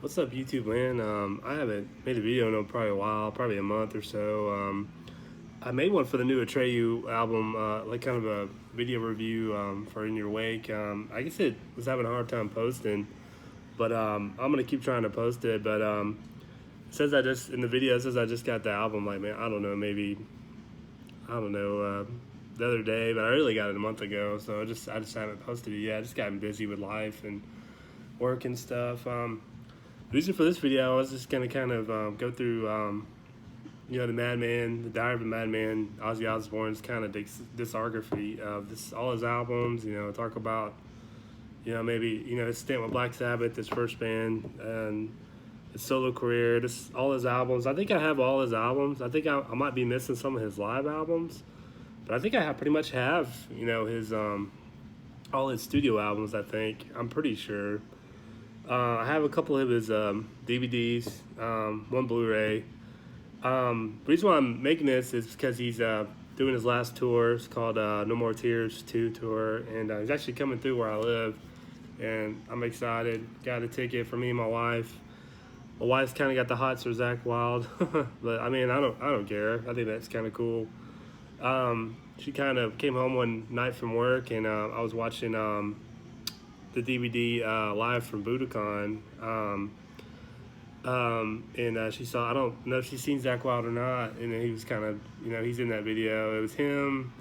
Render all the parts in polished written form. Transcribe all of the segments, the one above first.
What's up, YouTube land? I haven't made a video in probably a while, probably a month or so. I made one for the new Atreyu album, like kind of a video review for In Your Wake. I guess it was having a hard time posting, but I'm gonna keep trying to post it. But it says I just in the video it says I just got the album. Like, man, I don't know, maybe I don't know the other day, but I really got it a month ago. So I just haven't posted it yet. I just gotten busy with life and work and stuff. The reason for this video, I was just gonna kind of go through, the Madman, the Diary of a Madman, Ozzy Osbourne's kind of discography of all his albums. Talk about, maybe his stint with Black Sabbath, his first band, and his solo career. Just all his albums. I think I have all his albums. I think I might be missing some of his live albums, but I think I pretty much have, his all his studio albums. I'm pretty sure. I have a couple of his DVDs, one Blu-ray. The reason why I'm making this is because he's doing his last tour. It's called No More Tears 2 tour, and he's actually coming through where I live, and I'm excited. Got a ticket for me and my wife. My wife's kind of got the hots for Zach Wild, but I mean, I don't care. I think that's kind of cool. She kind of came home one night from work, and I was watching the DVD live from Budokan, and she saw, I don't know if she's seen Zach Wild or not, and he was kind of, he's in that video. It was him,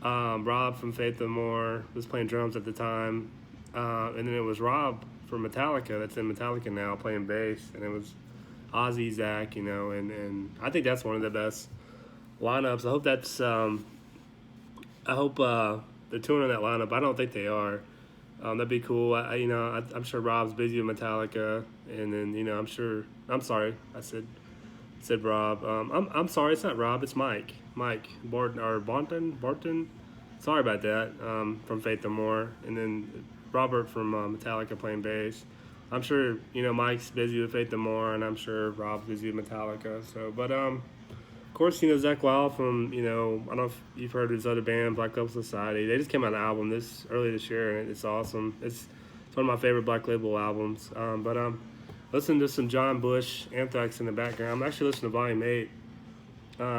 Rob from Faith No More was playing drums at the time, and then it was Rob from Metallica, that's in Metallica now, playing bass, and it was Ozzy, Zach, and I think that's one of the best lineups. I hope they're touring on that lineup. I don't think they are. That'd be cool. I'm sure Rob's busy with Metallica, and then I'm sorry, I said Rob. I'm sorry, it's not Rob, it's Mike Barton. Sorry about that. From Faith No More, and then Robert from Metallica playing bass. I'm sure Mike's busy with Faith No More, and I'm sure Rob's busy with Metallica. So, but of course, Zach Wild from, I don't know if you've heard of his other band, Black Label Society. They just came out an album early this year, and it's awesome. It's one of my favorite Black Label albums. Listen to some John Bush, Anthrax in the background. I'm actually listening to Volume 8.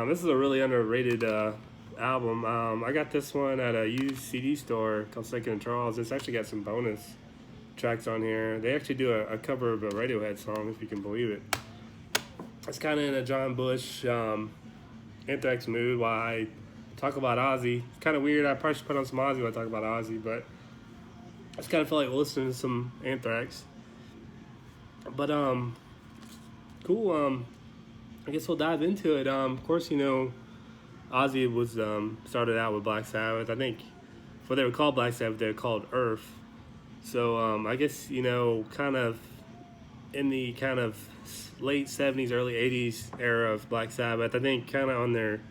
This is a really underrated album. I got this one at a used CD store called Second and Charles. It's actually got some bonus tracks on here. They actually do a cover of a Radiohead song, if you can believe it. It's kind of in a John Bush Anthrax mood while I talk about Ozzy. It's kind of weird. I probably should put on some Ozzy when I talk about Ozzy, but I just kind of feel like listening to some Anthrax. But cool. I guess we'll dive into it. Of course, Ozzy was started out with Black Sabbath. I think before they were called Black Sabbath, they were called Earth. So I guess kind of in the kind of late 70s, early 80s era of Black Sabbath, I think kind of on their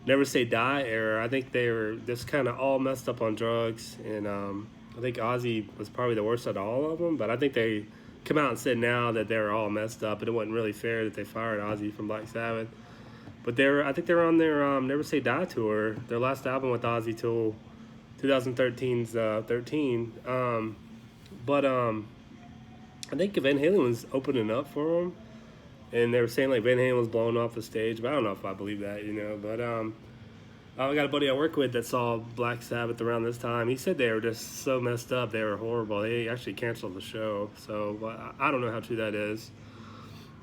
Never Say Die era, I think they were just kind of all messed up on drugs, and I think Ozzy was probably the worst of all of them, but I think they come out and said now that they were all messed up, and it wasn't really fair that they fired Ozzy from Black Sabbath. But I think they were on their Never Say Die tour, their last album with Ozzy till 2013's 13. I think Van Halen was opening up for them, and they were saying like Van Halen was blowing off the stage, but I don't know if I believe that, But I got a buddy I work with that saw Black Sabbath around this time. He said they were just so messed up, they were horrible. They actually canceled the show, so I don't know how true that is.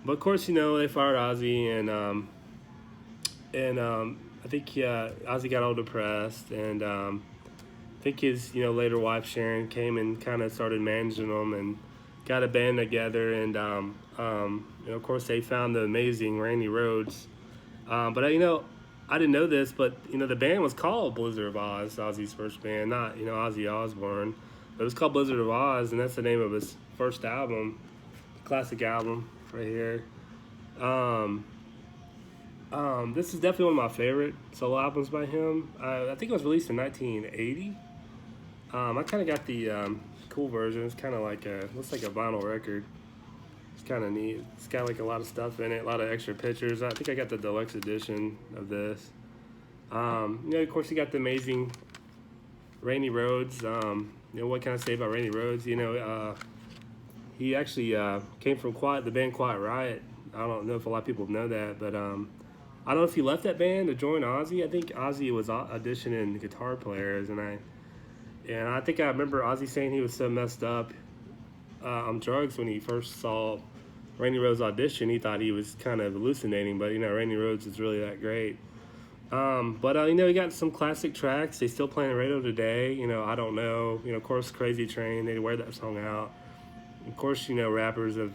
But of course, they fired Ozzy, and I think Ozzy got all depressed, and I think his later wife Sharon came and kind of started managing him and got a band together, and of course they found the amazing Randy Rhoads. But I didn't know this, but the band was called Blizzard of Oz, Ozzy's first band, not Ozzy Osbourne. It was called Blizzard of Oz, and that's the name of his first album, classic album right here. This is definitely one of my favorite solo albums by him. I think it was released in 1980. I kind of got the cool version. It's kind of like looks like a vinyl record. It's kind of neat. It's got like a lot of stuff in it, a lot of extra pictures. I think I got the deluxe edition of this. Of course, you got the amazing Randy Rhoads. What can I say about Randy Rhoads? he actually came from the band Quiet Riot. I don't know if a lot of people know that, but I don't know if he left that band to join Ozzy. I think Ozzy was auditioning guitar players, and I think I remember Ozzy saying he was so messed up on drugs when he first saw Randy Rhoads audition. He thought he was kind of hallucinating, but Randy Rhoads is really that great. But he got some classic tracks. They still playing the radio today. I don't know. Of course, Crazy Train. They wear that song out. Of course, rappers have,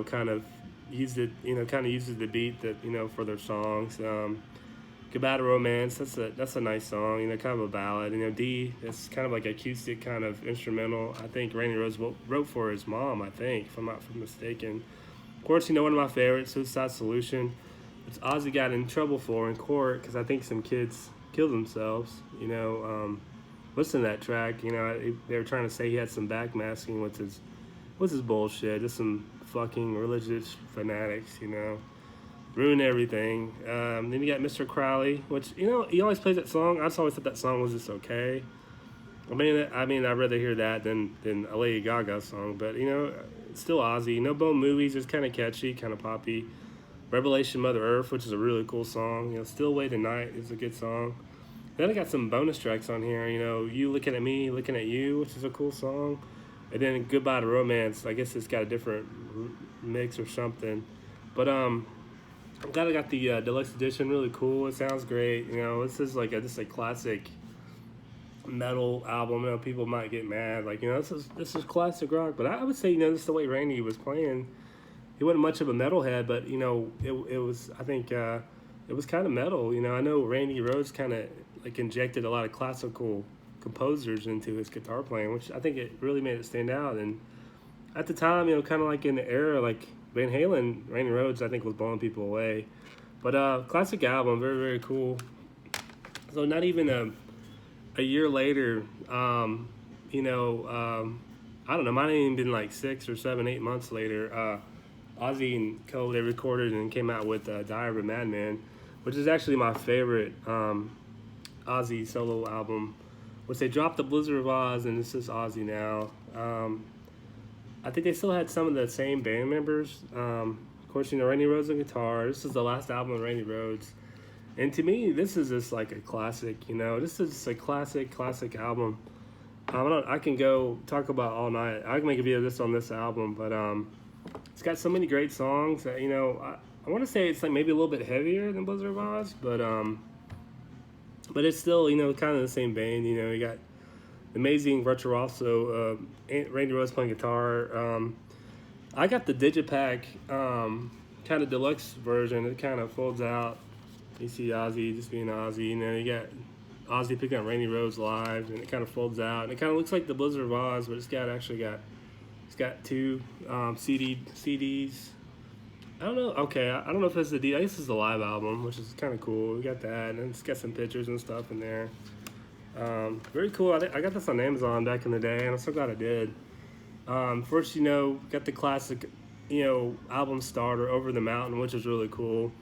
kind of used it. Kind of uses the beat that for their songs. Goodbye to Romance. That's a nice song. Kind of a ballad. D. It's kind of like acoustic, kind of instrumental. I think Randy Rhoads wrote for his mom. I think, if I'm not mistaken. Of course, one of my favorites, Suicide Solution. Which Ozzy got in trouble for in court because I think some kids killed themselves. Listen to that track. They were trying to say he had some backmasking, which is bullshit. Just some fucking religious fanatics. Ruin everything. Then you got Mr. Crowley, which he always plays that song. I just always thought that song was just okay. I mean, I'd rather hear that than a Lady Gaga song. But it's still Ozzy. No Bone Movies is kind of catchy, kind of poppy. Revelation Mother Earth, which is a really cool song. Still Way Tonight is a good song. Then I got some bonus tracks on here. You Looking at Me, Looking at You, which is a cool song. And then Goodbye to Romance. I guess it's got a different mix or something. But I'm glad I got the deluxe edition. Really cool. It sounds great. This is like just a classic metal album. People might get mad. This is classic rock. But I would say this is the way Randy was playing. He wasn't much of a metalhead, but it was. I think it was kind of metal. I know Randy Rhoads kind of injected a lot of classical composers into his guitar playing, which I think it really made it stand out. And at the time, kind of like in the era, like Van Halen, Randy Rhoads, I think was blowing people away. But classic album, very very cool. So not even a year later, I don't know, might have even been like 6 or 7, 8 months later. Ozzy and Co. They recorded and came out with Diary of a Madman, which is actually my favorite Ozzy solo album. Which they dropped the Blizzard of Oz, and this is Ozzy now. I think they still had some of the same band members. Of course, Randy Rhoads on guitar. This is the last album of Randy Rhoads, and to me, this is just like a classic. This is just a classic album. I can go talk about all night. I can make a video of this on this album, but it's got so many great songs that I want to say it's like maybe a little bit heavier than Blizzard of Oz, but it's still kind of the same vein. You got amazing virtuoso Randy Rhoads playing guitar. I got the Digipack kind of deluxe version. It kind of folds out. You see Ozzy just being Ozzy. You got Ozzy picking up Randy Rhoads live, and it kind of folds out. And it kind of looks like the Blizzard of Oz, but it's got 2 CDs. I don't know. Okay, I don't know if it's I guess it's the live album, which is kind of cool. We got that, and it's got some pictures and stuff in there. Very cool. I got this on Amazon back in the day, and I'm so glad I did. First, got the classic, album starter, Over the Mountain, which is really cool.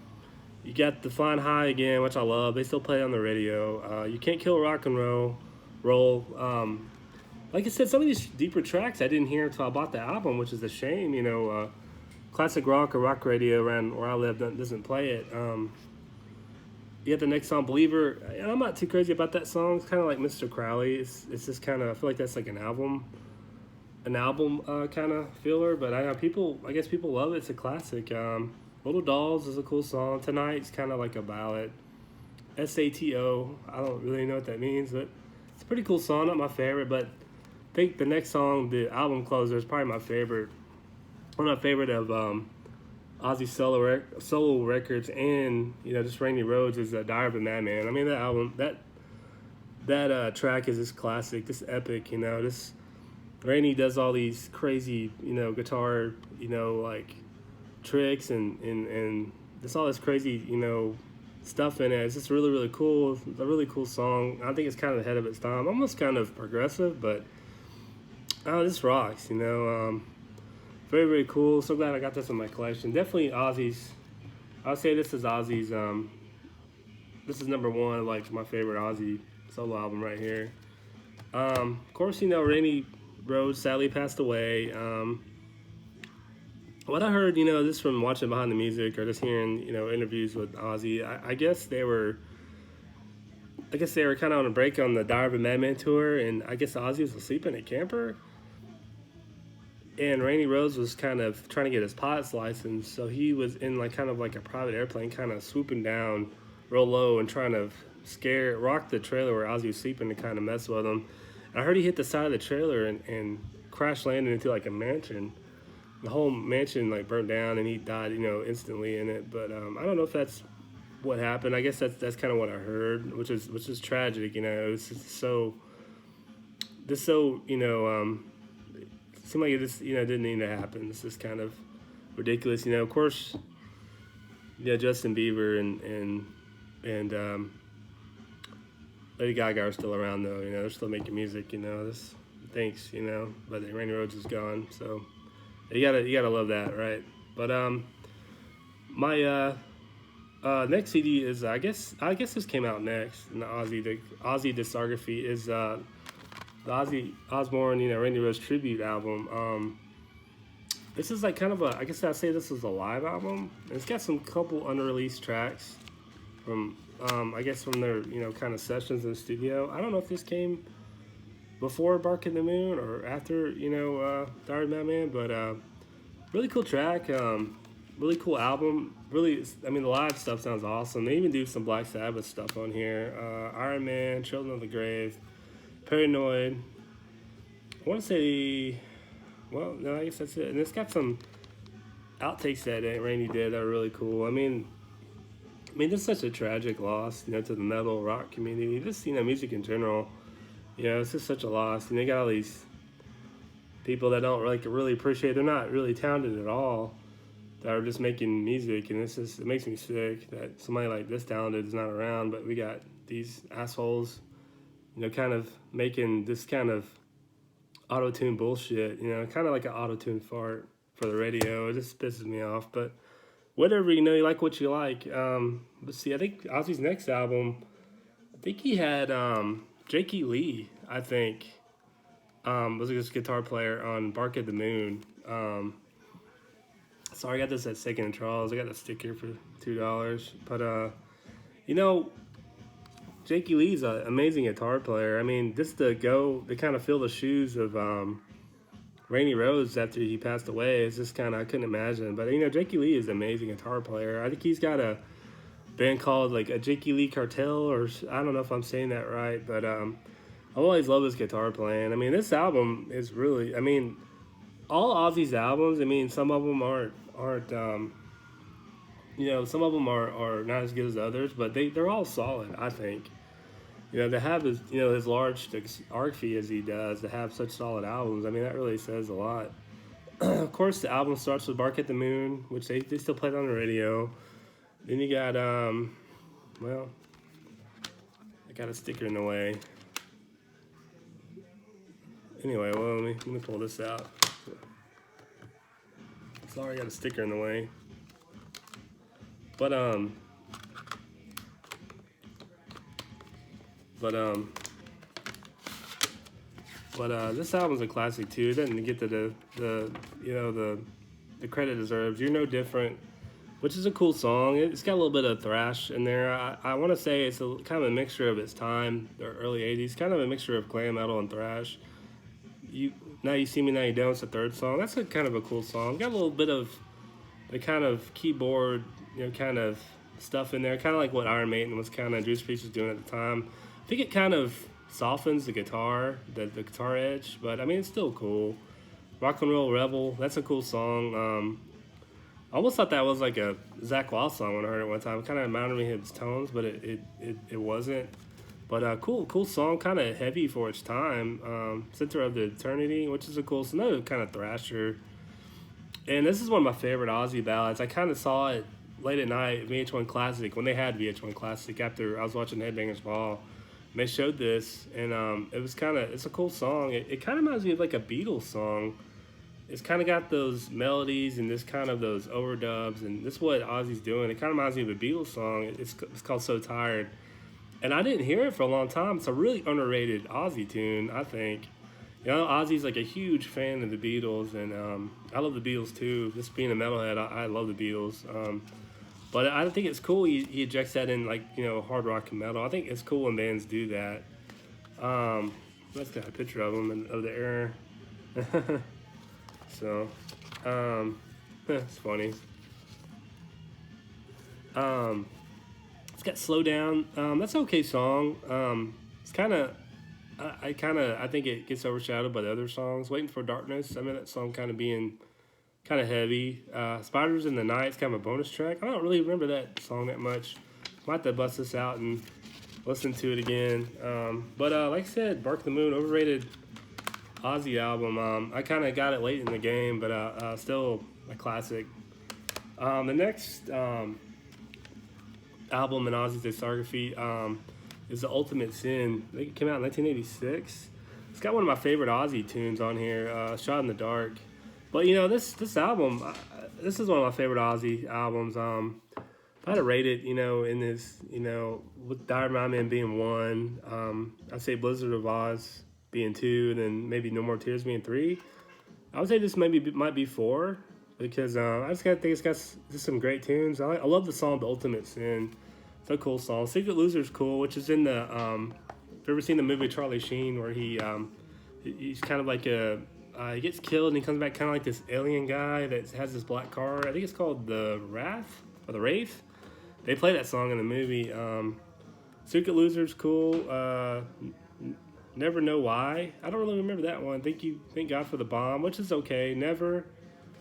You got the Flying High Again, which I love. They still play it on the radio. You Can't Kill Rock and Roll. Like I said, some of these deeper tracks I didn't hear until I bought the album, which is a shame. Classic rock or rock radio around where I live doesn't play it. You got the next song, Believer. I'm not too crazy about that song. It's kind of like Mr. Crowley. It's just kind of, I feel like that's like an album kind of filler. But I guess people love it. It's a classic. Little Dolls is a cool song. Tonight's kind of like a ballad. SATO. I don't really know what that means, but it's a pretty cool song. Not my favorite, but I think the next song, the album closer, is probably my favorite. One of my favorite of Ozzy solo records, and just Randy Rhoads is Diary of a Madman. I mean, that album, that track is just classic, just epic. This Randy does all these crazy, guitar, like tricks and just all this crazy, stuff in it. It's just really really cool. It's a really cool song. I think it's kind of ahead of its time, almost kind of progressive, but this rocks. Very, very cool. So glad I got this in my collection. Definitely Ozzy's. I'll say this is Ozzy's. This is number 1 of like my favorite Ozzy solo album right here. Of course, Randy Rhodes sadly passed away. What I heard, just from watching behind the music or just hearing, interviews with Ozzy, I guess they were kind of on a break on the Diary of a Madman tour, and I guess Ozzy was asleep in a camper, and Randy Rhoads was kind of trying to get his pilot's license, so he was in like kind of like a private airplane, kind of swooping down real low and trying to rock the trailer where Ozzy was sleeping to kind of mess with him. And I heard he hit the side of the trailer and crash landed into like a mansion. The whole mansion like burnt down and he died, instantly in it. But I don't know if that's what happened. I guess that's kind of what I heard, which is tragic. It's just so it seemed like it just didn't need to happen. This is kind of ridiculous. Of course, yeah, Justin Bieber and Lady Gaga are still around though. They're still making music. This thanks. But Randy Rhoads is gone, so you gotta love that, right? But my next CD is I guess this came out next in the Ozzy Discography is the Ozzy Osbourne Randy Rhoads tribute album. This is like kind of I guess I'd say this is a live album. It's got some couple unreleased tracks from I guess from their kind of sessions in the studio. I don't know if this came before Bark in the Moon or after Diary of a Madman, but really cool track. Really cool album. Really, I mean, the live stuff sounds awesome. They even do some Black Sabbath stuff on here. Iron Man, Children of the Grave, Paranoid. I want to say, well, no, I guess that's it. And it's got some outtakes that Randy did that are really cool. I mean, this is such a tragic loss, to the metal rock community. Just music in general. It's just such a loss. And they got all these people that don't really appreciate. They're not really talented at all. That are just making music, and it makes me sick that somebody like this talented is not around. But we got these assholes, kind of making this kind of auto-tune bullshit. Kind of like an auto-tune fart for the radio. It just pisses me off. But whatever, you like what you like. Let's see. I think Ozzy's next album, I think he had Jakey Lee. I think was this guitar player on Bark at the Moon. Sorry, I got this at Second and Charles. I got a sticker for $2. But, Jakey Lee's an amazing guitar player. I mean, just to kind of fill the shoes of Randy Rhoads after he passed away, it's just kind of, I couldn't imagine. But, Jakey Lee is an amazing guitar player. I think he's got a band called, like, a Jakey Lee Cartel, or I don't know if I'm saying that right. But I always love his guitar playing. I mean, this album is really, all Ozzy's albums, some of them aren't some of them are not as good as others, but they're all solid, I think. To have his large discography as he does, to have such solid albums, that really says a lot. Of course, the album starts with Bark at the Moon, which they still played on the radio. Then you got, well, I got a sticker in the way. Anyway, well, let me pull this out. Sorry, I got a sticker in the way. But this album's a classic too. It doesn't get to the credit it deserves. You're No Different, which is a cool song. It's got a little bit of thrash in there. I want to say it's kind of a mixture of its time, the early '80s, kind of a mixture of glam metal and thrash. Now You See Me, Now You Don't, it's the third song. That's kind of a cool song. Got a little bit of the kind of keyboard, kind of stuff in there, kind of like what Iron Maiden was kind of, Judas Priest was doing at the time. I think it kind of softens the guitar, the guitar edge, but it's still cool. Rock and Roll Rebel, that's a cool song. I almost thought that was like a Zakk Wylde song when I heard it one time. It kind of reminded me of his tones, but it wasn't. But cool song, kind of heavy for its time. Center of the Eternity, which is a cool, another kind of thrasher. And this is one of my favorite Ozzy ballads. I kind of saw it late at night, VH1 Classic, when they had VH1 Classic, after I was watching Headbangers Ball. And they showed this, and it's a cool song. It kind of reminds me of like a Beatles song. It's kind of got those melodies and this kind of those overdubs, and this is what Ozzy's doing. It kind of reminds me of a Beatles song. It's called So Tired. And I didn't hear it for a long time. It's a really underrated Ozzy tune, I think. You know, Ozzy's like a huge fan of the Beatles, and I love the Beatles too. Just being a metalhead, I love the Beatles. But I think it's cool he ejects that in like hard rock and metal. I think it's cool when bands do that. Um, let's get a picture of him and of the era. So, um, it's funny. Um, it's got Slow Down. That's an okay song. It's kind of I think it gets overshadowed by the other songs. Waiting for Darkness. I mean that song kind of being kind of heavy. Spiders in the Night is kind of a bonus track. I don't really remember that song that much. Might have to bust this out and listen to it again. But like I said, Bark the Moon, overrated Ozzy album. I kind of got it late in the game, but still a classic. The next album in Ozzy's discography is The Ultimate Sin. I think it came out in 1986. It's got one of my favorite Ozzy tunes on here, Shot in the Dark. But this album, this is one of my favorite Ozzy albums. If I had to rate it, in this, with Diamond My Man being 1, I'd say Blizzard of Oz being 2, and then maybe No More Tears being 3. I would say this might be 4 because I just think it's got just some great tunes. I love the song The Ultimate Sin. It's a cool song. Secret Loser's cool, which is in the. Have you ever seen the movie Charlie Sheen where he's kind of like he gets killed and he comes back kind of like this alien guy that has this black car. I think it's called the Wrath or the Wraith. They play that song in the movie. Secret Loser's cool. Never Know Why. I don't really remember that one. Thank God for the Bomb, which is okay. Never.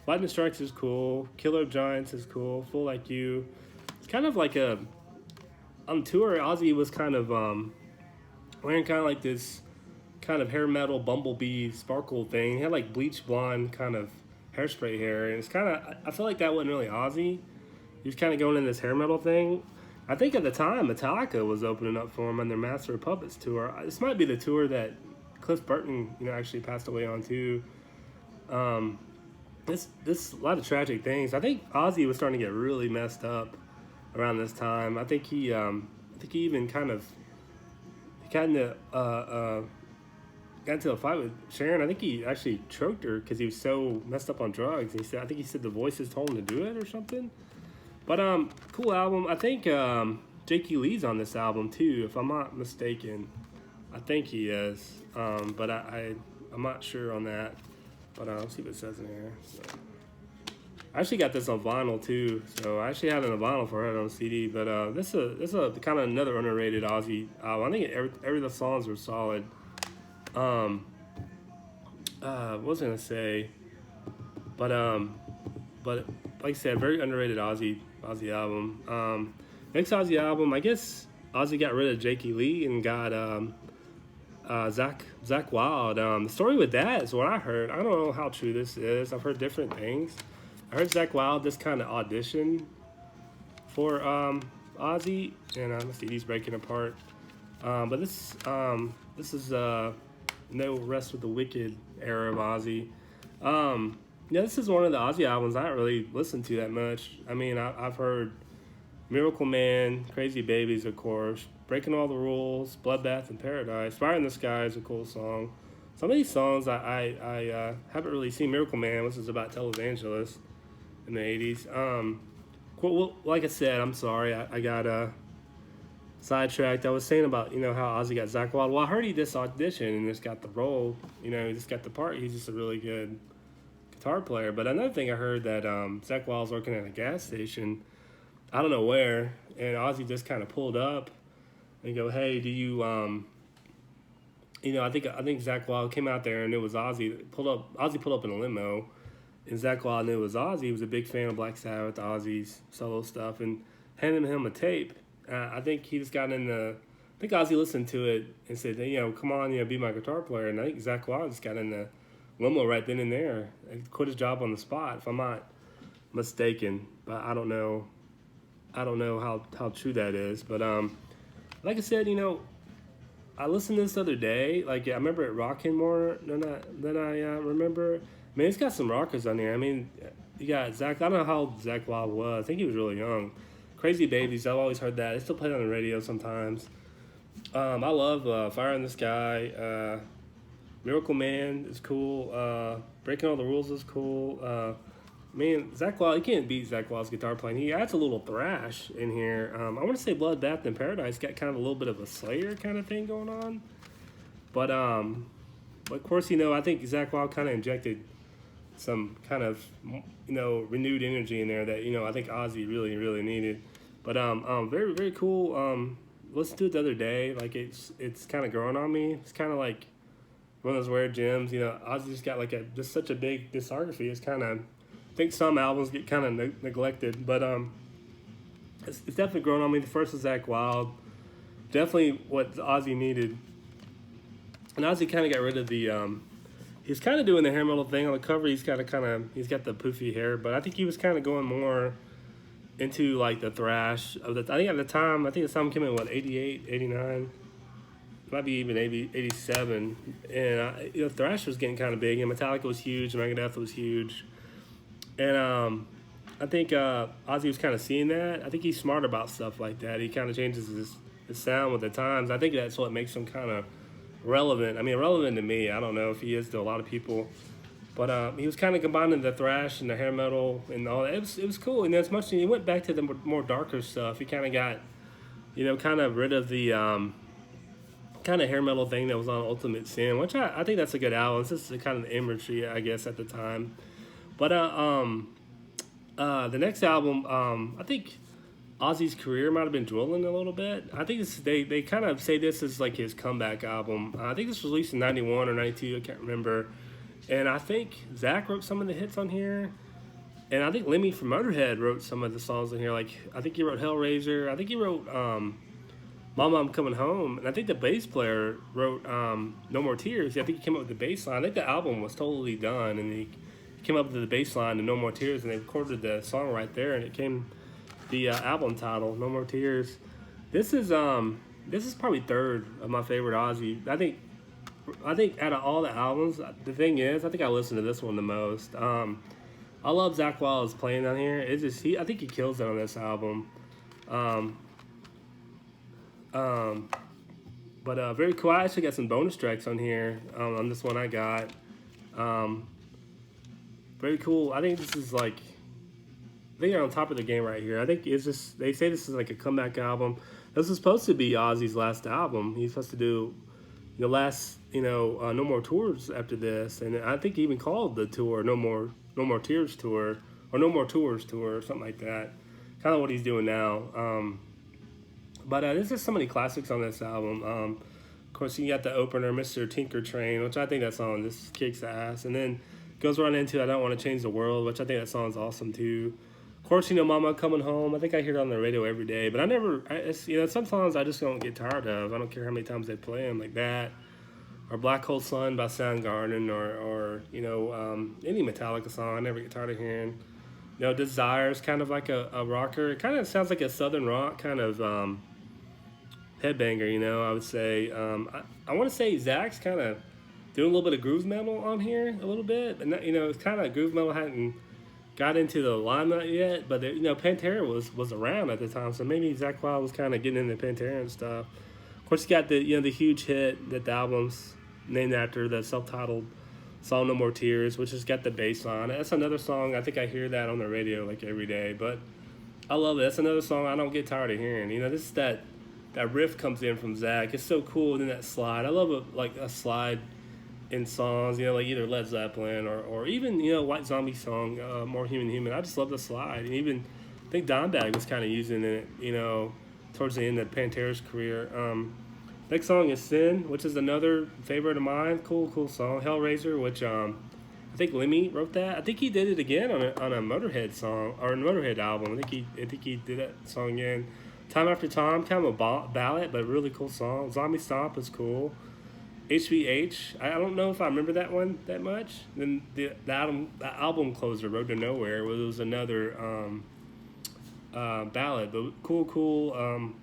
Lightning Strikes is cool. Killer of Giants is cool. Full Like You. It's kind of like on tour, Ozzy was kind of wearing kind of like this kind of hair metal bumblebee sparkle thing. He had like bleach blonde kind of hairspray hair, and it's kind of I feel like that wasn't really Ozzy. He was kind of going in this hair metal thing. I think at the time Metallica was opening up for him on their Master of Puppets tour. This might be the tour that Cliff Burton actually passed away on too. This a lot of tragic things. I think Ozzy was starting to get really messed up around this time. I think he even got into a fight with Sharon. I think he actually choked her because he was so messed up on drugs. I think he said the voices told him to do it or something. But cool album. I think Jakey Lee's on this album too, if I'm not mistaken. I think he is, but I'm not sure on that. But let's see what it says in here. So, I actually got this on vinyl too, so I actually had it on vinyl for it on CD. But this is a kind of another underrated Ozzy album. I think every the songs were solid. What was I gonna say? But like I said, very underrated Ozzy album. Next Ozzy album, I guess Ozzy got rid of Jakey Lee and got Zach Wild. The story with that is what I heard. I don't know how true this is. I've heard different things. I heard Zach Wild just kind of auditioned for Ozzy, and the CD's breaking apart. But this is No Rest with the Wicked era of Ozzy. This is one of the Ozzy albums I don't really listen to that much. I mean, I've heard Miracle Man, Crazy Babies, of course, Breaking All the Rules, Bloodbath in Paradise, Fire in the Sky is a cool song. Some of these songs I haven't really seen. Miracle Man, which is about televangelists in the 80s. Well, like I said, I'm sorry, I got sidetracked. I was saying about, how Ozzy got Zach Wild. Well, I heard he just auditioned and just got the role. He just got the part. He's just a really good guitar player. But another thing I heard that Zach Wild's working at a gas station, I don't know where, and Ozzy just kind of pulled up and go, hey, do you, I think Zach Wild came out there and it was Ozzy. Ozzy pulled up in a limo, and Zach Wild knew it was Ozzy. He was a big fan of Black Sabbath, Ozzy's solo stuff, and handed him a tape. I think he just got in I think Ozzy listened to it and said, come on, be my guitar player. And I think Zach Wild just got in the limo right then and there and quit his job on the spot, if I'm not mistaken. But I don't know how true that is. But like I said, I listened to this the other day. Like, I remember it rocking more than I remember. I mean, it's got some rockers on here. I mean, you got Zach. I don't know how old Zach Wild was. I think he was really young. Crazy Babies, I've always heard that. They still play it on the radio sometimes. I love Fire in the Sky. Miracle Man is cool. Breaking All the Rules is cool. Man, Zach Wild, you can't beat Zach Wild's guitar playing. He adds a little thrash in here. I want to say Bloodbath in Paradise got kind of a little bit of a Slayer kind of thing going on. But of course, I think Zach Wild kind of injected some kind of, renewed energy in there that, I think Ozzy really, really needed. But very, very cool. Listened to it the other day. Like, it's kind of growing on me. It's kind of like one of those rare gems. Ozzy's got like just such a big discography. It's kind of, I think some albums get kind of neglected, but it's definitely grown on me. The first was Zach Wild, definitely what Ozzy needed, and Ozzy kind of got rid of the. He's kind of doing the hair metal thing on the cover. He's got the poofy hair, but I think he was kind of going more into like the thrash of the. I think at the time, the song came in 88, 89. Might be even 87, and thrash was getting kind of big, and Metallica was huge, Megadeth was huge. And I think Ozzy was kind of seeing that. I think he's smart about stuff like that. He kind of changes his sound with the times. I think that's what makes him kind of relevant. I mean, relevant to me. I don't know if he is to a lot of people. But he was kind of combining the thrash and the hair metal and all that. It was cool. And as much as he went back to the more darker stuff, he kind of got, kind of rid of the kind of hair metal thing that was on Ultimate Sin, which I think that's a good album. It's just the kind of the imagery, I guess, at the time. But the next album, I think Ozzy's career might have been dwindling a little bit. I think they kind of say this is like his comeback album. I think this was released in 91 or 92, I can't remember. And I think Zach wrote some of the hits on here. And I think Lemmy from Motorhead wrote some of the songs on here. Like, I think he wrote Hellraiser. I think he wrote Mama, I'm Coming Home. And I think the bass player wrote No More Tears. I think he came up with the bass line. I think the album was totally done, and he came up with the bass line to No More Tears, and they recorded the song right there, and it came the album title, No More Tears. This is probably third of my favorite Ozzy. I think out of all the albums, the thing is, I think I listen to this one the most. I love Zach Wild's playing on here. It's just I think he kills it on this album. But very cool. I actually got some bonus tracks on here on this one I got. Very cool. I think this is like, I think they're on top of the game right here. I think it's just, they say this is like a comeback album. This is supposed to be Ozzy's last album. He's supposed to do the last, no more tours after this. And I think he even called the tour No More Tears Tour, or No More Tours Tour, or something like that. Kind of what he's doing now. But there's just so many classics on this album. Of course, you got the opener, Mr. Tinker Train, which I think that song just kicks ass. And then goes right into I Don't Want to Change the World, which I think that song's awesome too. Of course, Mama Coming Home. I think I hear it on the radio every day, but some songs I just don't get tired of. I don't care how many times they play them, like that, or Black Hole Sun by Soundgarden, or any Metallica song I never get tired of hearing. Desire's kind of like a rocker. It kind of sounds like a southern rock kind of headbanger. I would say. I want to say Zach's kind of doing a little bit of groove metal on here, a little bit, and it's kind of groove metal hadn't got into the limelight yet, but Pantera was around at the time, so maybe Zach Wild was kind of getting into Pantera and stuff. Of course, you got the huge hit that the album's named after, the self-titled song No More Tears, which has got the bass line. That's another song, I think I hear that on the radio like every day, but I love it. That's another song I don't get tired of hearing. This is that riff comes in from Zach. It's so cool, and then that slide. I love a slide in songs, like either Led Zeppelin or even, White Zombie song, More Human. I just love the slide. And even, I think Dimebag was kind of using it, towards the end of Pantera's career. Next song is Sin, which is another favorite of mine. Cool song. Hellraiser, which I think Lemmy wrote that. I think he did it again on a Motorhead song, or a Motorhead album. I think he did that song again. Time After Time, kind of a ballad, but really cool song. Zombie Stomp is cool. HVH, I don't know if I remember that one that much. Then the album closer, Road to Nowhere, was another ballad, but cool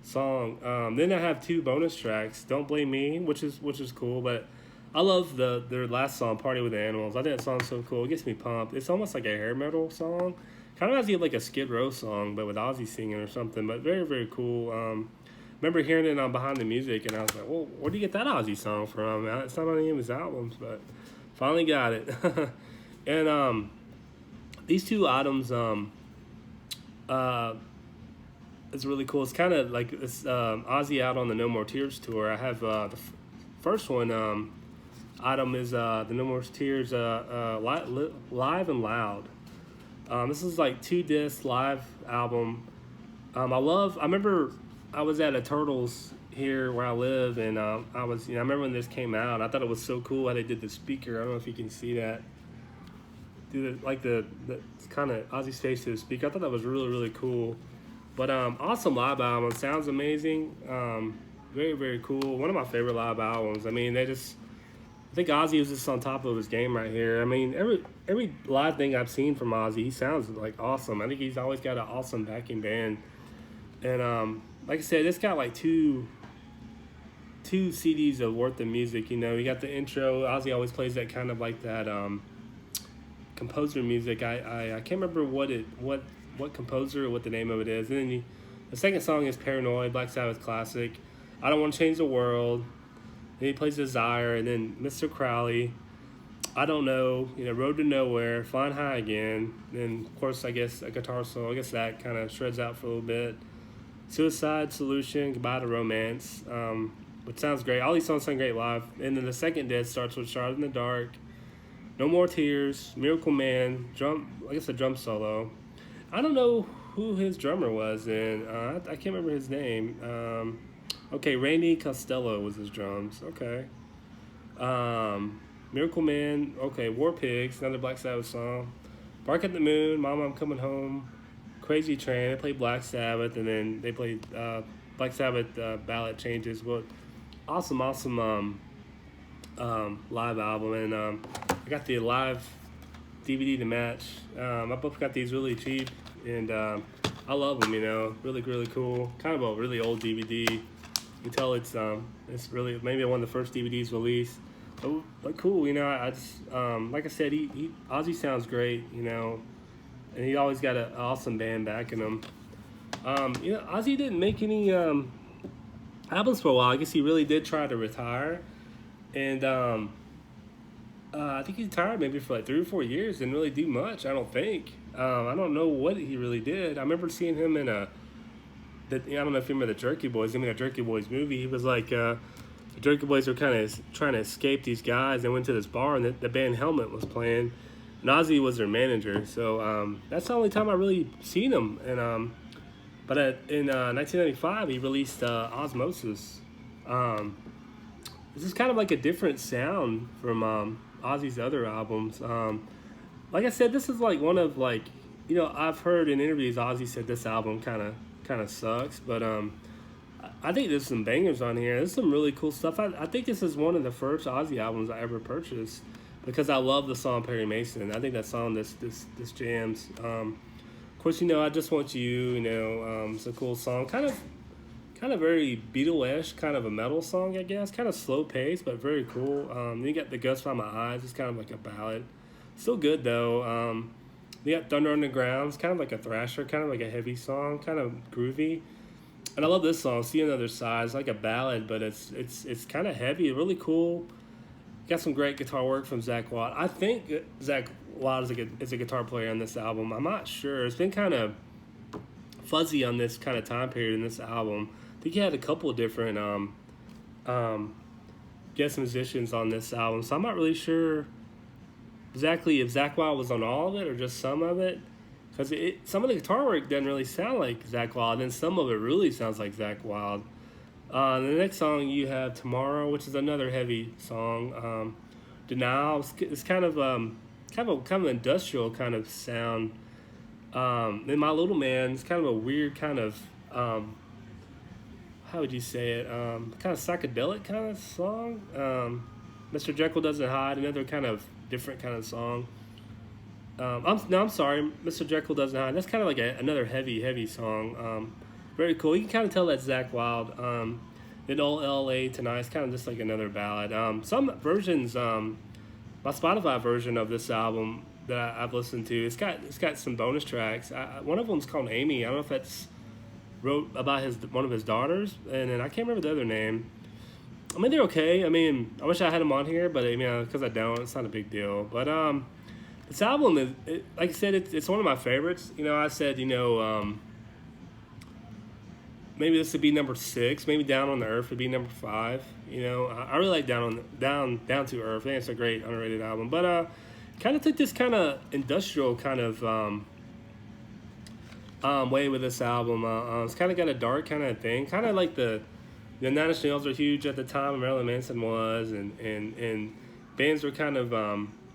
song. Then I have two bonus tracks, Don't Blame Me, which is cool, but I love their last song, Party with the Animals. I think that song's so cool. It gets me pumped. It's almost like a hair metal song. Kind of reminds me of like a Skid Row song, but with Ozzy singing or something, but very, very cool. remember hearing it on Behind the Music, and I was like, well, where do you get that Ozzy song from? It's not on any of his albums, but finally got it. And these two items, uh, it's really cool. It's kind of like it's Ozzy out on the No More Tears tour. I have first one item is the No More Tears Live and Loud. This is like 2 disc live album. I remember I was at a Turtles here where I live, and I remember when this came out. I thought it was so cool how they did the speaker. I don't know if you can see that. Do the kind of Ozzy's face to the speaker. I thought that was really, really cool. But awesome live album. Sounds amazing. Very, very cool. One of my favorite live albums. I mean, I think Ozzy was just on top of his game right here. I mean, every live thing I've seen from Ozzy, he sounds like awesome. I think he's always got an awesome backing band. And like I said, it's got like two CDs of worth of music. You know, you got the intro. Ozzy always plays that kind of like that composer music. I can't remember what composer or what the name of it is. And then the second song is Paranoid, Black Sabbath classic. I Don't Want to Change the World. Then he plays Desire, and then Mr. Crowley, I Don't Know, Road to Nowhere, Flying High Again. Then, of course, I guess a guitar solo. I guess that kind of shreds out for a little bit. Suicide Solution, Goodbye to Romance, which sounds great. All these songs sound great live. And then the second disc starts with Shrouded in the Dark, No More Tears, Miracle Man, a drum solo. I don't know who his drummer was, and I can't remember his name. Okay, Randy Costello was his drums. Okay. Miracle Man. Okay, War Pigs, another Black Sabbath song. Bark at the Moon, Mama, I'm Coming Home. Crazy Train. They played Black Sabbath, and then they played Black Sabbath ballad changes. But awesome live album, and I got the live DVD to match. I both got these really cheap, and I love them. Really, really cool. Kind of a really old DVD. You can tell it's really maybe one of the first DVDs released, but cool. I just like I said, Ozzy sounds great. And he always got an awesome band backing him. Ozzy didn't make any albums for a while. I guess he really did try to retire, and I think he retired maybe for like 3 or 4 years. Didn't really do much. I don't think. I don't know what he really did. I remember seeing him in I don't know if you remember the Jerky Boys. I mean, a Jerky Boys movie. He was like, the Jerky Boys were kind of trying to escape these guys. They went to this bar, and the band Helmet was playing, and Ozzy was their manager. So that's the only time I really seen him. And but in 1995, he released Osmosis. This is kind of like a different sound from Ozzy's other albums. Like I said, this is like one of I've heard in interviews Ozzy said this album kind of sucks, but I think there's some bangers on here. There's some really cool stuff. I think this is one of the first Ozzy albums I ever purchased because I love the song Perry Mason. I think that song this jams. Of course, I Just Want You. It's a cool song. Kind of very Beatle-ish, kind of a metal song, I guess. Kind of slow pace, but very cool. You got The Ghost Behind My Eyes. It's kind of like a ballad. Still good though. You got Thunder Underground. It's kind of like a thrasher, kind of like a heavy song, kind of groovy. And I love this song, See Another Side. It's like a ballad, but it's kind of heavy, really cool. Got some great guitar work from Zakk Wylde. I think Zakk Wylde is a guitar player on this album. I'm not sure. It's been kind of fuzzy on this kind of time period in this album. I think he had a couple of different guest musicians on this album, so I'm not really sure exactly if Zakk Wylde was on all of it or just some of it, because some of the guitar work doesn't really sound like Zakk Wylde, and some of it really sounds like Zakk Wylde. The next song you have Tomorrow, which is another heavy song. Denial, it's kind of an industrial kind of sound. Then My Little Man, it's kind of a weird kind of how would you say it? Kind of psychedelic kind of song. Mr. Jekyll Doesn't Hide, another kind of different kind of song. I'm sorry, Mr. Jekyll Doesn't Hide. That's kind of like another heavy song. Very cool. You can kind of tell that's Zakk Wylde. Then Old L.A. Tonight is kind of just like another ballad. Some versions, my Spotify version of this album that I've listened to, it's got some bonus tracks. One of them's called Amy. I don't know if that's wrote about his one of his daughters, and then I can't remember the other name. I mean, they're okay. I mean, I wish I had them on here, but I mean, because I don't, it's not a big deal. But this album is, like I said, it's one of my favorites. You know, I said, you know, maybe this would be number 6. Maybe Down on the Earth would be number 5. You know, I really like Down to Earth. I think it's a great underrated album. But kind of took this kind of industrial kind of way with this album. It's kind of got a dark kind of thing, kind of like the Nine Inch Nails were huge at the time. Marilyn Manson was, and bands were kind of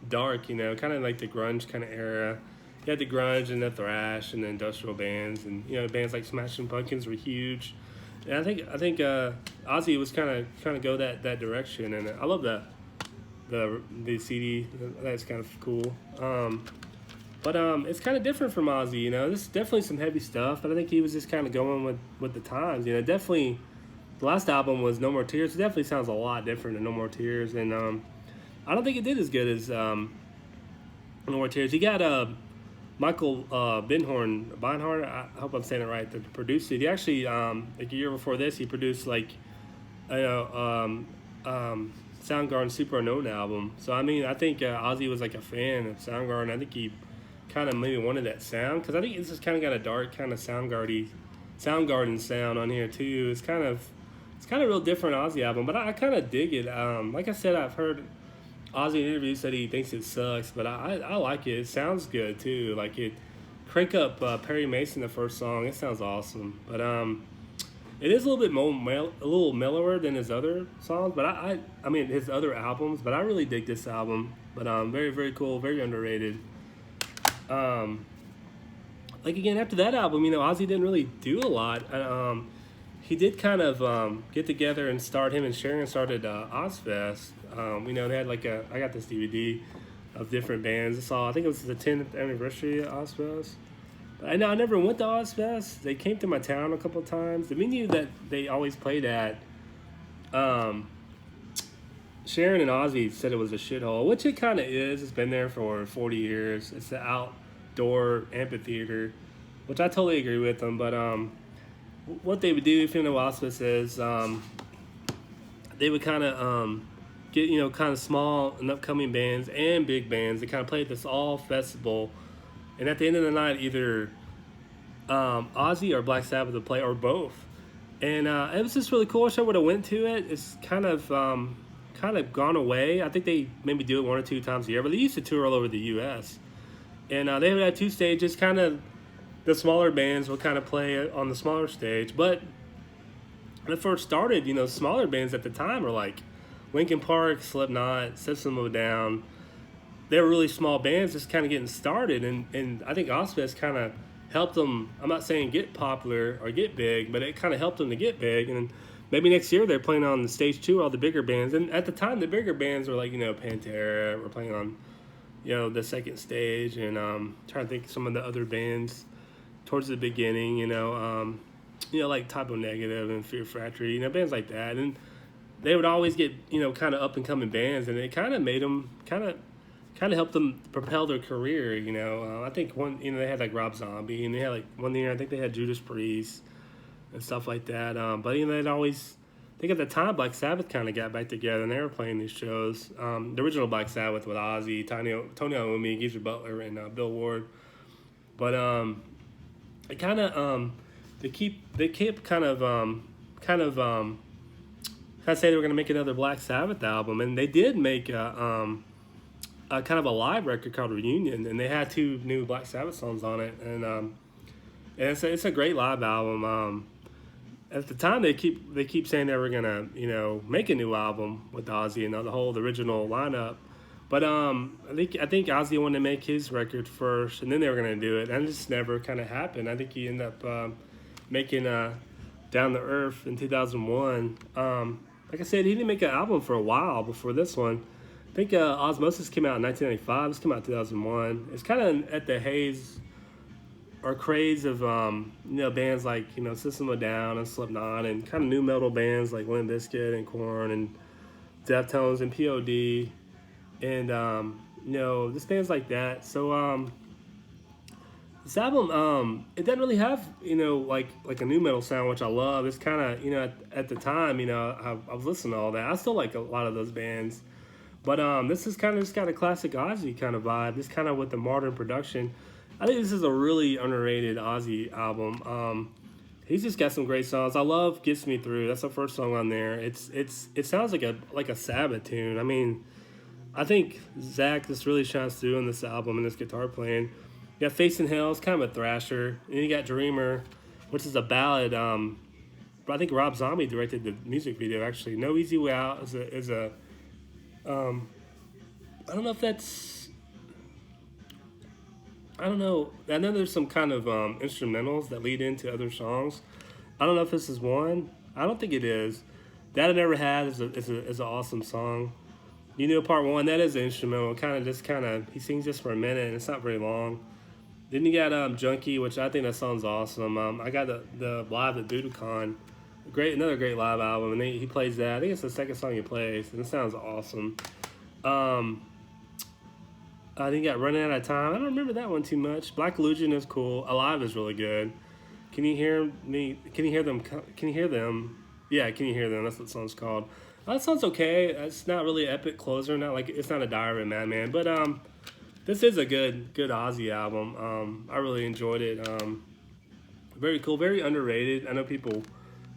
dark, you know, kind of like the grunge kind of era. You had the grunge and the thrash and the industrial bands, and you know, bands like Smashing Pumpkins were huge. And I think Ozzy was kind of go that direction, and I love the CD. That's kind of cool. But it's kind of different from Ozzy, you know. This is definitely some heavy stuff, but I think he was just kind of going with the times, you know. Definitely, the last album was No More Tears. It definitely sounds a lot different than No More Tears, and I don't think it did as good as No More Tears. He got Michael Beinhorn. I hope I'm saying it right. That produced it. He actually, like a year before this, he produced like, Soundgarden Super Unknown album. So I mean, I think Ozzy was like a fan of Soundgarden. I think he kind of maybe wanted that sound, because I think it's just kind of got a dark kind of Soundgarden sound on here too. It's kind of a real different Ozzy album, but I kind of dig it. Like I said, I've heard Ozzy in interviews said he thinks it sucks, but I like it. It sounds good too. Like it, crank up Perry Mason, the first song. It sounds awesome, but it is a little bit a little mellower than his other songs. But I mean his other albums. But I really dig this album. But very very cool, very underrated. Like again, after that album, you know, Ozzy didn't really do a lot. He did kind of get together and him and Sharon started Ozfest. You know, they had like I got this DVD of different bands. I think it was the 10th anniversary of Ozfest. I never went to Ozfest. They came to my town a couple of times. The venue that they always played at, Sharon and Ozzy said it was a shithole, which it kind of is. It's been there for 40 years. It's the outdoor amphitheater, which I totally agree with them. But what they would do, if you know what Ozfest is, they would kind of get, you know, kind of small and upcoming bands and big bands. They kind of play at this all festival. And at the end of the night, either Ozzy or Black Sabbath would play, or both. And it was just really cool. I wish I would have went to it. It's kind of gone away. I think they maybe do it 1 or 2 times a year, but they used to tour all over the U.S. And they would have 2 stages. Kind of the smaller bands would kind of play on the smaller stage. But when it first started, you know, smaller bands at the time were like Linkin Park, Slipknot, System of a Down. They were really small bands just kind of getting started, and I think Ozfest kind of helped them. I'm not saying get popular or get big, but it kind of helped them to get big. And maybe next year they're playing on the stage 2, all the bigger bands. And at the time, the bigger bands were like, you know, Pantera were playing on, you know, the second stage, and trying to think of some of the other bands towards the beginning, you know, like Typo Negative and Fear Factory, you know, bands like that. And they would always get, you know, kind of up and coming bands, and it kind of made them kind of helped them propel their career, you know. I think you know, they had like Rob Zombie, and they had like one year I think they had Judas Priest and stuff like that. But you know, they'd always, I think at the time Black Sabbath kind of got back together, and they were playing these shows. The original Black Sabbath with Ozzy, Tony Iommi, Geezer Butler, and Bill Ward. But it kind of they kept kind of say they were going to make another Black Sabbath album, and they did make a kind of a live record called Reunion, and they had 2 new Black Sabbath songs on it, and it's a great live album. At the time, they keep saying they were gonna, you know, make a new album with Ozzy and the original lineup, but I think Ozzy wanted to make his record first, and then they were gonna do it, and it just never kind of happened. I think he ended up making Down to Earth in 2001. Like I said, he didn't make an album for a while before this one. I think Osmosis came out in 1995. This came out in 2001. It's kind of at the haze or craze of you know, bands like, you know, System of a Down and Slipknot, and kind of new metal bands like Limp Bizkit and Korn and Deftones and POD, and you know, just bands like that. So This album, it doesn't really have like a new metal sound, which I love. It's kind of at the time, I was listening to all that. I still like a lot of those bands, but this is kind of just got a classic Ozzy kind of vibe. Just kind of with the modern production. I think this is a really underrated Ozzy album. He's just got some great songs. I love "Gets Me Through." That's the first song on there. It sounds like a Sabbath tune. I mean, I think Zach just really shines through on this album and this guitar playing. You got Facing Hell, it's kind of a thrasher. And then you got Dreamer, which is a ballad. But I think Rob Zombie directed the music video actually. No Easy Way Out is a I don't know if that's I don't know. I know there's some kind of instrumentals that lead into other songs. I don't know if this is one. I don't think it is. That I Never Had is an awesome song. You know, part one, that is an instrumental. He sings just for a minute and it's not very long. Then you got Junkie, which I think that song's awesome. I got the live at Budokan, another great live album, and he plays that. I think it's the second song he plays, and it sounds awesome. I think you got Running Out of Time. I don't remember that one too much. Black Illusion is cool. Alive is really good. Can you hear me? Can you hear them? Can you hear them? Yeah, Can You Hear Them? That's what the song's called. That sounds okay. It's not really an epic closer. It's not a Diary of a Madman, but this is a good Ozzy album. I really enjoyed it. Very cool, very underrated. I know people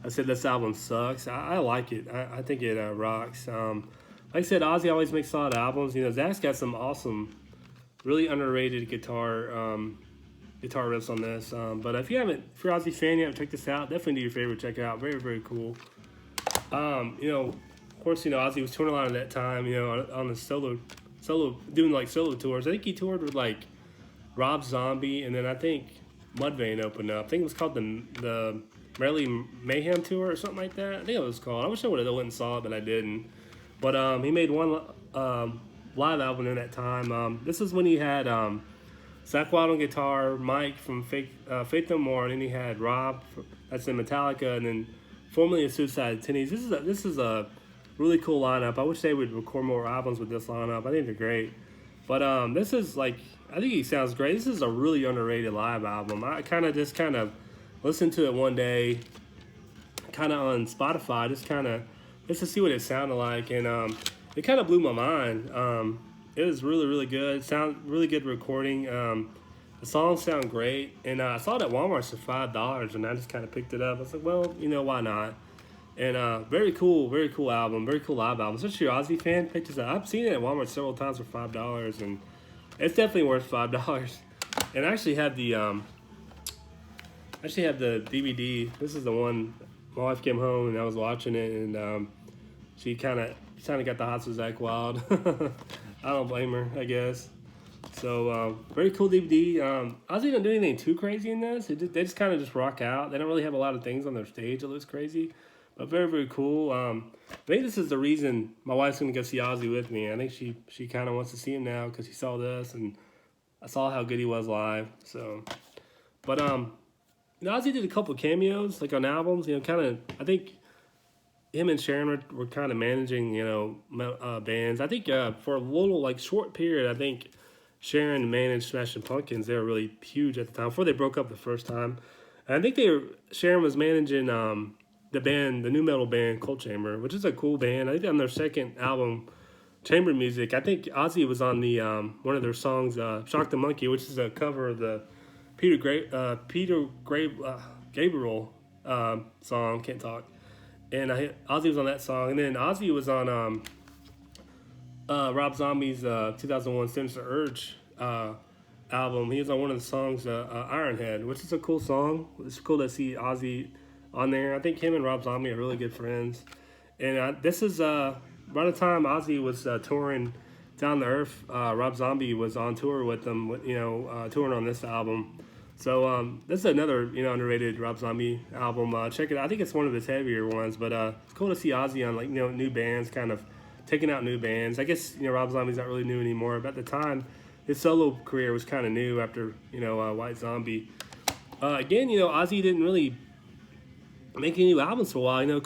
have said this album sucks. I like it. I think it rocks. Like I said, Ozzy always makes solid albums. Zach's got some awesome, really underrated guitar riffs on this. But if you're an Ozzy fan, you haven't checked this out, definitely do your favorite. Check it out. Very, very cool. Of course, Ozzy was touring a lot at that time, on the solo, doing like solo tours. I think he toured with like Rob Zombie, and then I think Mudvayne opened up. I think it was called the Merrily Mayhem Tour or something like that. I think it was called. I wish I would have went and saw it, but I didn't. But he made one live album in that time. This is when he had Zach Wild on guitar, Mike from Faith No More, and then he had Rob, that's in Metallica, and then formerly of Suicide Tendencies. This is a really cool lineup. I wish they would record more albums with this lineup. I think they're great. But this is I think he sounds great. This is a really underrated live album. I kind of listened to it one day, kind of on Spotify, just to see what it sounded like, and it kind of blew my mind. It was really, really good. Really good recording. The songs sound great, and I saw it at Walmart for $5, and I just kind of picked it up. I was like, well, why not? And very cool album, very cool live album. Especially your Ozzy fan, pick this up. I've seen it at Walmart several times for $5, and it's definitely worth $5. And I actually have the DVD. This is the one. My wife came home and I was watching it, and she kind of got the hots with Zach Wild. I don't blame her, I guess. So very cool DVD. Ozzy don't do anything too crazy in this. They just kind of just rock out. They don't really have a lot of things on their stage that looks crazy, but very, very cool. I think this is the reason my wife's going to go see Ozzy with me. I think she kind of wants to see him now because she saw this, and I saw how good he was live. So, but Ozzy did a couple cameos like on albums. I think him and Sharon were kind of managing bands. I think for a little short period, I think Sharon managed Smashing Pumpkins. They were really huge at the time before they broke up the first time. And I think Sharon was managing the new metal band Cold Chamber, which is a cool band. I think on their second album, Chamber Music, I think Ozzy was on the one of their songs, "Shock the Monkey," which is a cover of the Gabriel song, Can't Talk. And Ozzy was on that song, and then Ozzy was on Rob Zombie's 2001 Sinister Urge album. He was on one of the songs, Ironhead, which is a cool song. It's cool to see Ozzy on there. I think him and Rob Zombie are really good friends. And this is by the time Ozzy was touring Down to Earth, Rob Zombie was on tour with them, touring on this album. So this is another underrated Rob Zombie album. Check it out. I think it's one of his heavier ones, but it's cool to see Ozzy on new bands, kind of taking out new bands. I guess Rob Zombie's not really new anymore, but at the time his solo career was kind of new after White Zombie. Again, Ozzy didn't really make any new albums for a while.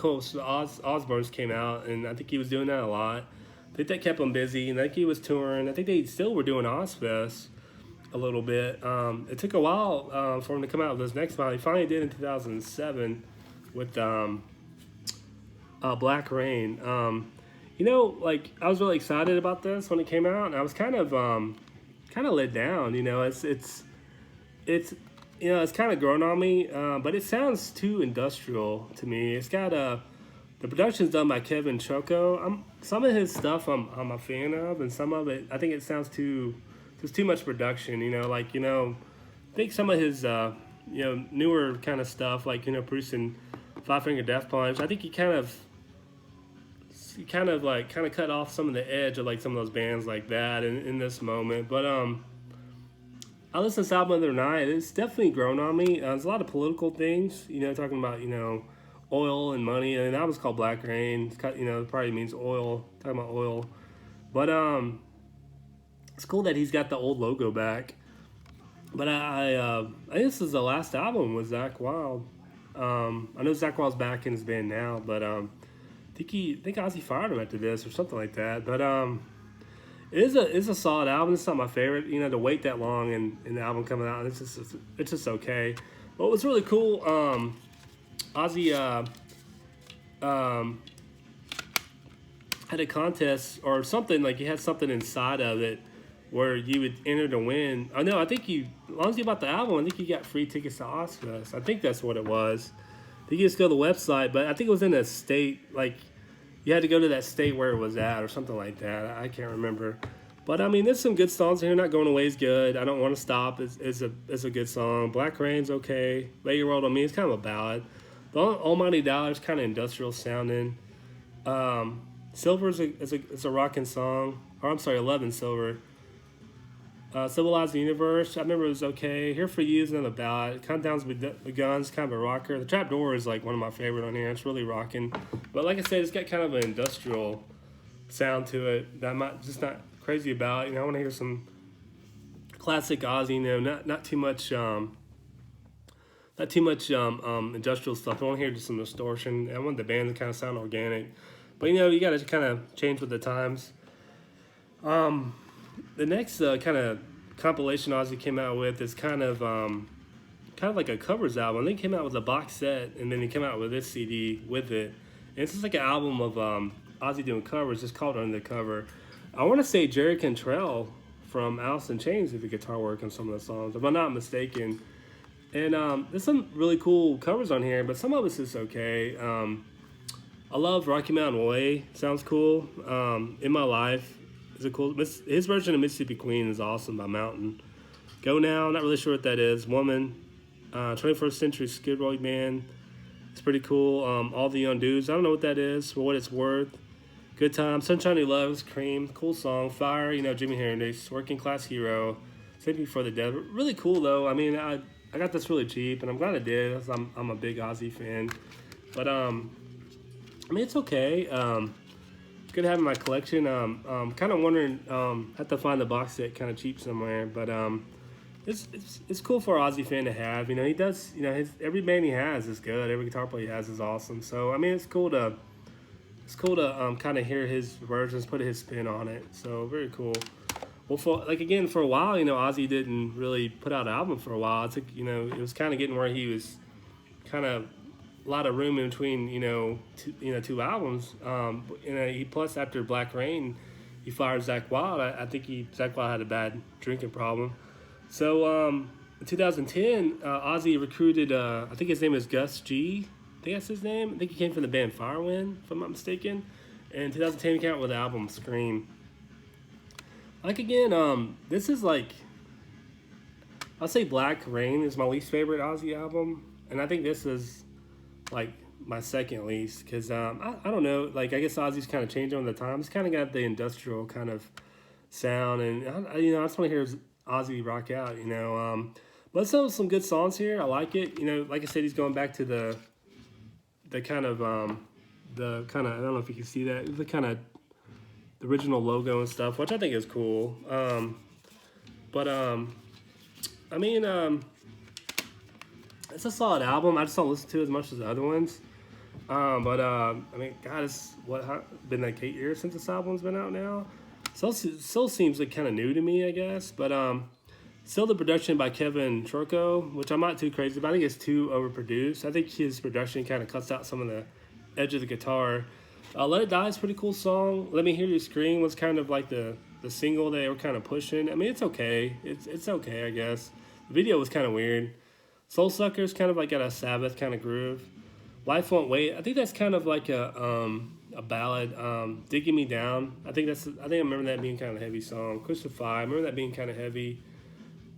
Osbourne's came out, and I think he was doing that a lot. I think that kept him busy, and I think he was touring. I think they still were doing Ozfest. a little bit. It took a while for him to come out with his next album. He finally did in 2007 with Black Rain. Like I was really excited about this when it came out, and I was kind of let down. It's it's kind of grown on me, but it sounds too industrial to me. It's got the production's done by Kevin Choco. Some of his stuff I'm a fan of, and some of it I think it sounds there's too much production. I think some of his newer kind of stuff, like producing Five Finger Death Punch. I think he kind of cut off some of the edge of like some of those bands like that in this moment. But I listened to this album the other night. It's definitely grown on me. There's a lot of political things, talking about oil and money. And that was called Black Rain. It probably means oil. Talking about oil, but it's cool that he's got the old logo back. But I think this is the last album with Zakk Wylde. I know Zakk Wylde's back in his band now, but I think Ozzy fired him after this or something like that. But it's a solid album. It's not my favorite. To wait that long and the album coming out, it's just okay. But what's really cool, Ozzy had a contest or something, like he had something inside of it where you would enter to win. I know. I think as long as you bought the album, I think you got free tickets to Ozfest. I think that's what it was. I think you just go to the website, but I think it was in a state, like you had to go to that state where it was at or something like that. I can't remember. But I mean, there's some good songs here. Not Going Away is good. I Don't Want to Stop is a good song. Black Rain's okay. Lay Your World on Me is kind of a ballad. The Almighty Dollar is kind of industrial sounding. Silver is a rocking song. Or I'm sorry, 11 Silver. Civilize the Universe, I remember it was okay. Here for You is another ballad. Countdown's Begun's kind of a rocker. The Trapdoor is like one of my favorite on here. It's really rocking. But like I said, it's got kind of an industrial sound to it that I'm just not crazy about. I want to hear some classic Ozzy. Not too much industrial stuff. I want to hear just some distortion. I want the band to kind of sound organic. But you got to kind of change with the times. The next kind of compilation Ozzy came out with is kind of like a covers album. They came out with a box set, and then he came out with this CD with it. And it's just like an album of Ozzy doing covers, just called Undercover. I want to say Jerry Cantrell from Alice in Chains did the guitar work on some of the songs, if I'm not mistaken. And there's some really cool covers on here, but some of it's just okay. I love Rocky Mountain Way. Sounds cool. In My Life. His version of Mississippi Queen is awesome by Mountain. Go Now, not really sure what that is. Woman, 21st Century Skid Row Band. It's pretty cool. All the Undos, I don't know what that is, for what it's worth. Good Time, Sunshine He Loves, Cream, cool song. Fire, Jimi Hendrix, Working Class Hero, Save Me for the Dead. Really cool though. I mean, I got this really cheap, and I'm glad I did. I'm a big Ozzy fan. But I mean, it's okay. Good to have in my collection. Kind of wondering, have to find the box set kind of cheap somewhere, but it's cool for an Ozzy fan to have. He does. Every band he has is good. Every guitar player he has is awesome. So I mean, it's cool to kind of hear his versions, put his spin on it. So very cool. Well, for a while, Ozzy didn't really put out an album for a while. It took, it was kind of getting where he was kind of a lot of room in between, two albums. He plus after Black Rain, he fired Zakk Wylde. I think Zakk Wylde had a bad drinking problem. So in 2010, Ozzy recruited. I think his name is Gus G. I think that's his name. I think he came from the band Firewind, if I'm not mistaken. And in 2010, he came out with the album Scream. This is like, I'll say Black Rain is my least favorite Ozzy album, and I think this is like my second least, because I don't know, I guess Ozzy's kind of changing over the time. It's kind of got the industrial kind of sound, and I just want to hear Ozzy rock out, but some good songs here. I like it. Like I said, he's going back to the kind of I don't know if you can see that, the kind of the original logo and stuff, which I think is cool. It's a solid album. I just don't listen to it as much as the other ones. God, it's been like 8 years since this album's been out now. So it still seems like kind of new to me, I guess. But Still the production by Kevin Trocco, which I'm not too crazy about. I think it's too overproduced. I think his production kind of cuts out some of the edge of the guitar. Let It Die is a pretty cool song. Let Me Hear You Scream was kind of like the single they were kind of pushing. I mean, it's okay. It's okay, I guess. The video was kind of weird. Soul Sucker's kind of like got a Sabbath kind of groove. Life Won't Wait. I think that's kind of like a ballad. Digging Me Down. I think I remember that being kind of a heavy song. Crucify. I remember that being kind of heavy.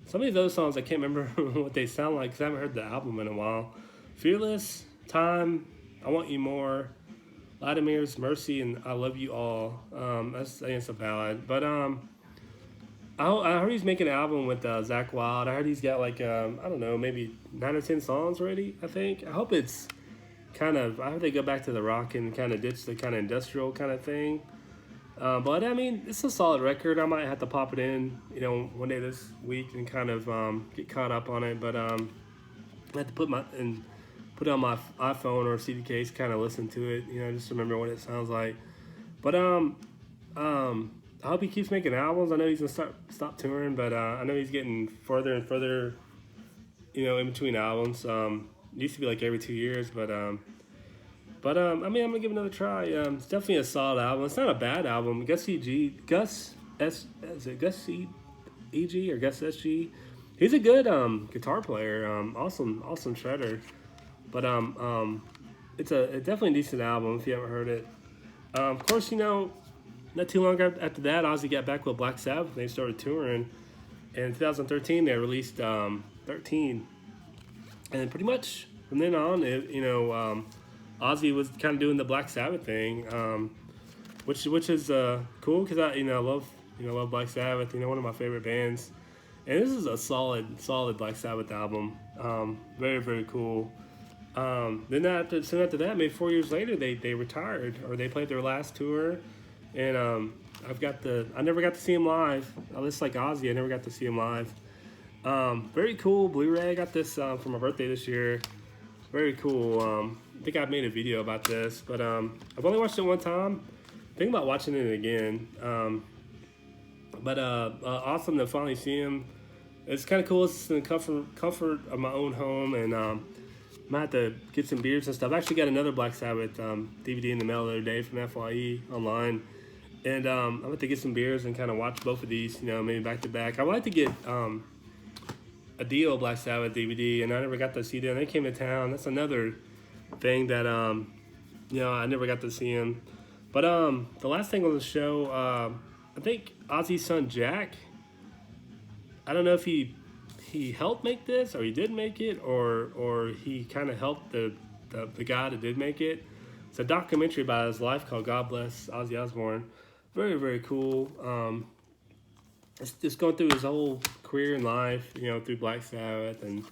Some of those songs I can't remember what they sound like because I haven't heard the album in a while. Fearless, Time, I Want You More, Vladimir's Mercy, and I Love You All. I think it's a ballad. But I heard he's making an album with Zach Wild. I heard he's got like I don't know, maybe 9 or 10 songs ready. I think. I hope it's I hope they go back to the rock and kind of ditch the kind of industrial kind of thing. But I mean, it's a solid record. I might have to pop it in, one day this week and kind of get caught up on it. But I have to put it on my iPhone or CD case, kind of listen to it, just remember what it sounds like. But I hope he keeps making albums. I know he's gonna stop touring, but I know he's getting further and further, in between albums. It used to be like every 2 years, but I mean, I'm gonna give it another try. It's definitely a solid album. It's not a bad album. Gus SG or Gus SG? He's a good guitar player. Awesome shredder. But it's definitely a decent album if you haven't heard it. Of course, not too long after that, Ozzy got back with Black Sabbath and they started touring. And in 2013, they released 13, and pretty much from then on, Ozzy was kind of doing the Black Sabbath thing, which is cool because I love Black Sabbath, one of my favorite bands, and this is a solid Black Sabbath album, very very cool. Then soon after that, maybe 4 years later, they retired or they played their last tour, and I never got to see him live. Just like Ozzy, I never got to see him live. Very cool Blu-ray. I got this for my birthday this year. Very cool. I think I've made a video about this, but I've only watched it one time. Thinking about watching it again. But awesome to finally see him. It's kind of cool. It's in the comfort of my own home, and I might have to get some beers and stuff. I actually got another Black Sabbath DVD in the mail the other day from FYE online, and I'm going to get some beers and kind of watch both of these, maybe back to back. I would like to get a Dio Black Sabbath DVD, and I never got to see them. They came to town. That's another thing that I never got to see him. But the last thing on the show, I think Ozzy's son Jack, I don't know if he helped make this or he did make it, or he kind of helped the guy that did make it. It's a documentary about his life called God Bless Ozzy Osbourne. Very very cool. It's just going through his whole career in life, through Black Sabbath and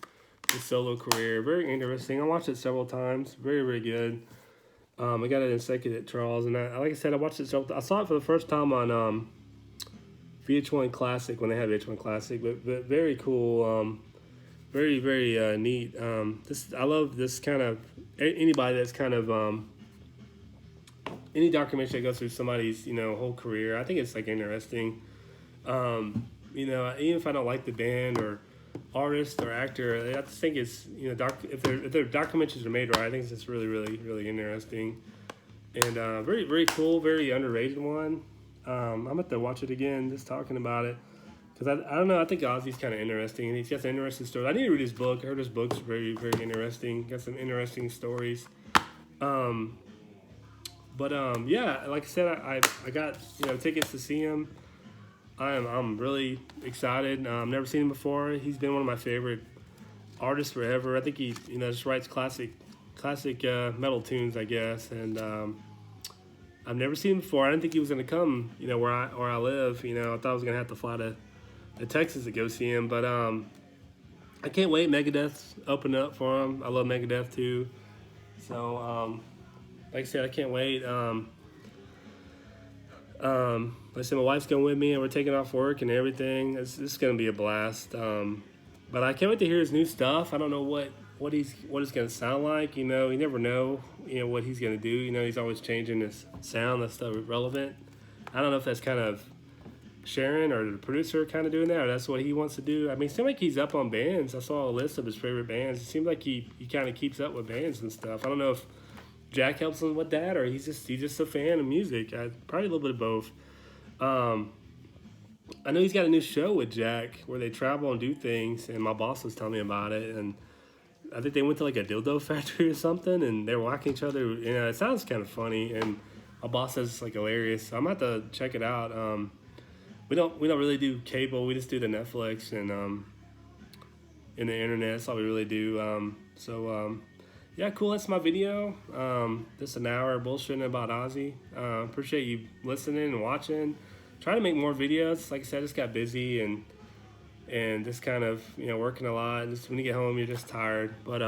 his solo career. Very interesting. I watched it several times. Very, very good. I got it in second at Charles, and like I said, I watched it several times. I saw it for the first time on VH1 Classic when they had VH1 Classic, but very cool. Very, very neat. I love this kind of anybody that's kind of any documentary that goes through somebody's whole career. I think it's like interesting. Even if I don't like the band or artist or actor, I just think it's if their documentaries are made right, I think it's just really really really interesting, and very very cool, very underrated one. I'm gonna have to watch it again, just talking about it, because I don't know, I think Ozzy's kind of interesting, and he's got some interesting stories. I need to read his book. I heard his book's very very interesting. Got some interesting stories. Yeah, like I said, I got tickets to see him. I'm really excited. I've never seen him before. He's been one of my favorite artists forever. I think he just writes classic metal tunes, I guess. And I've never seen him before. I didn't think he was gonna come where I live. I thought I was gonna have to fly to Texas to go see him. But I can't wait. Megadeth's opening up for him. I love Megadeth too. So like I said, I can't wait. Like I said, my wife's going with me, and we're taking off work and everything. It's going to be a blast. But I can't wait to hear his new stuff. I don't know what it's going to sound like. You never know. What he's going to do. He's always changing his sound. That's still relevant. I don't know if that's kind of Sharon or the producer kind of doing that, or that's what he wants to do. I mean, it seems like he's up on bands. I saw a list of his favorite bands. It seems like he kind of keeps up with bands and stuff. I don't know if Jack helps him with that, or he's just a fan of music. Probably a little bit of both. Um, I know he's got a new show with Jack where they travel and do things, and my boss was telling me about it. And I think they went to like a dildo factory or something, and they're whacking each other. You know, it sounds kind of funny, and my boss says it's like hilarious. So I'm about to check it out. We don't really do cable. We just do the Netflix and the internet. That's all we really do. Yeah, cool. That's my video. Just an hour bullshitting about Ozzy. Appreciate you listening and watching. Try to make more videos. Like I said, I just got busy and just kind of working a lot. And just when you get home, you're just tired. But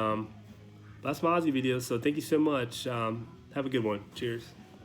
that's my Ozzy video. So thank you so much. Have a good one. Cheers.